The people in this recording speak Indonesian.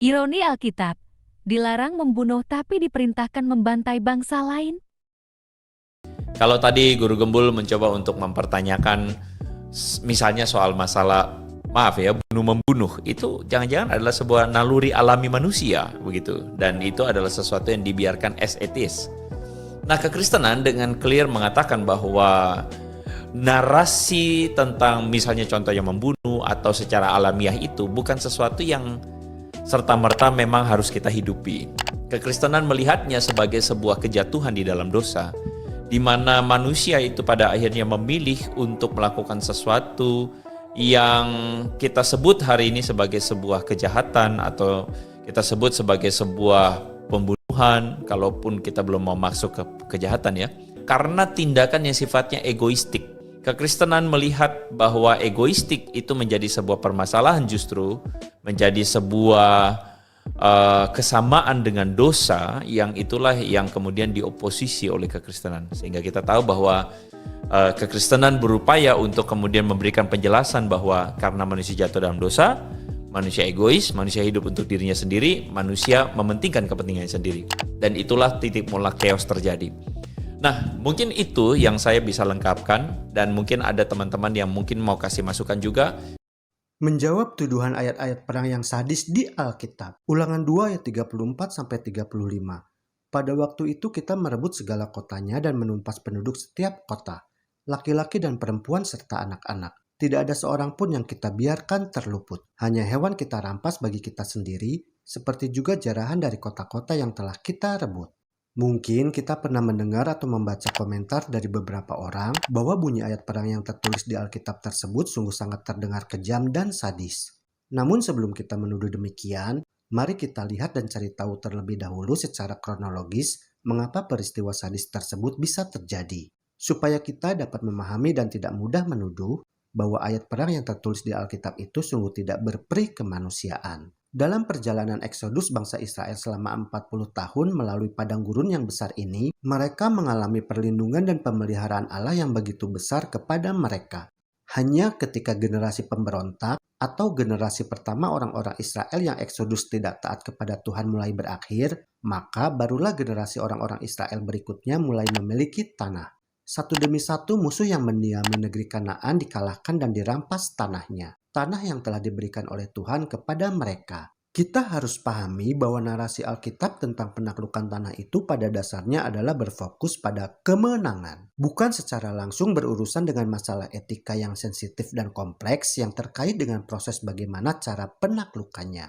Ironi Alkitab, dilarang membunuh tapi diperintahkan membantai bangsa lain. Kalau tadi Guru Gembul mencoba untuk mempertanyakan misalnya soal masalah maaf ya, bunuh-membunuh itu jangan-jangan adalah sebuah naluri alami manusia begitu, dan itu adalah sesuatu yang dibiarkan as it is. Nah, kekristenan dengan clear mengatakan bahwa narasi tentang misalnya contoh yang membunuh atau secara alamiah itu bukan sesuatu yang serta-merta memang harus kita hidupi. Kekristenan melihatnya sebagai sebuah kejatuhan di dalam dosa, di mana manusia itu pada akhirnya memilih untuk melakukan sesuatu yang kita sebut hari ini sebagai sebuah kejahatan atau kita sebut sebagai sebuah pembunuhan, kalaupun kita belum mau masuk ke kejahatan ya, karena tindakan yang sifatnya egoistik. Kekristenan melihat bahwa egoistik itu menjadi sebuah permasalahan, justru menjadi sebuah kesamaan dengan dosa, yang itulah yang kemudian dioposisi oleh kekristenan. Sehingga kita tahu bahwa kekristenan berupaya untuk kemudian memberikan penjelasan bahwa karena manusia jatuh dalam dosa, manusia egois, manusia hidup untuk dirinya sendiri, manusia mementingkan kepentingannya sendiri. Dan itulah titik mula chaos terjadi. Nah, mungkin itu yang saya bisa lengkapkan, dan mungkin ada teman-teman yang mungkin mau kasih masukan juga. Menjawab tuduhan ayat-ayat perang yang sadis di Alkitab. Ulangan 2 ayat 34-35. Pada waktu itu kita merebut segala kotanya dan menumpas penduduk setiap kota, laki-laki dan perempuan serta anak-anak. Tidak ada seorang pun yang kita biarkan terluput. Hanya hewan kita rampas bagi kita sendiri, seperti juga jarahan dari kota-kota yang telah kita rebut. Mungkin kita pernah mendengar atau membaca komentar dari beberapa orang bahwa bunyi ayat perang yang tertulis di Alkitab tersebut sungguh sangat terdengar kejam dan sadis. Namun sebelum kita menuduh demikian, mari kita lihat dan cari tahu terlebih dahulu secara kronologis mengapa peristiwa sadis tersebut bisa terjadi. Supaya kita dapat memahami dan tidak mudah menuduh bahwa ayat perang yang tertulis di Alkitab itu sungguh tidak berperi kemanusiaan. Dalam perjalanan Eksodus bangsa Israel selama 40 tahun melalui padang gurun yang besar ini, mereka mengalami perlindungan dan pemeliharaan Allah yang begitu besar kepada mereka. Hanya ketika generasi pemberontak atau generasi pertama orang-orang Israel yang Eksodus tidak taat kepada Tuhan mulai berakhir, maka barulah generasi orang-orang Israel berikutnya mulai memiliki tanah. Satu demi satu musuh yang mendiami negeri Kanaan dikalahkan dan dirampas tanahnya. Tanah yang telah diberikan oleh Tuhan kepada mereka. Kita harus pahami bahwa narasi Alkitab tentang penaklukan tanah itu pada dasarnya adalah berfokus pada kemenangan, bukan secara langsung berurusan dengan masalah etika yang sensitif dan kompleks yang terkait dengan proses bagaimana cara penaklukannya.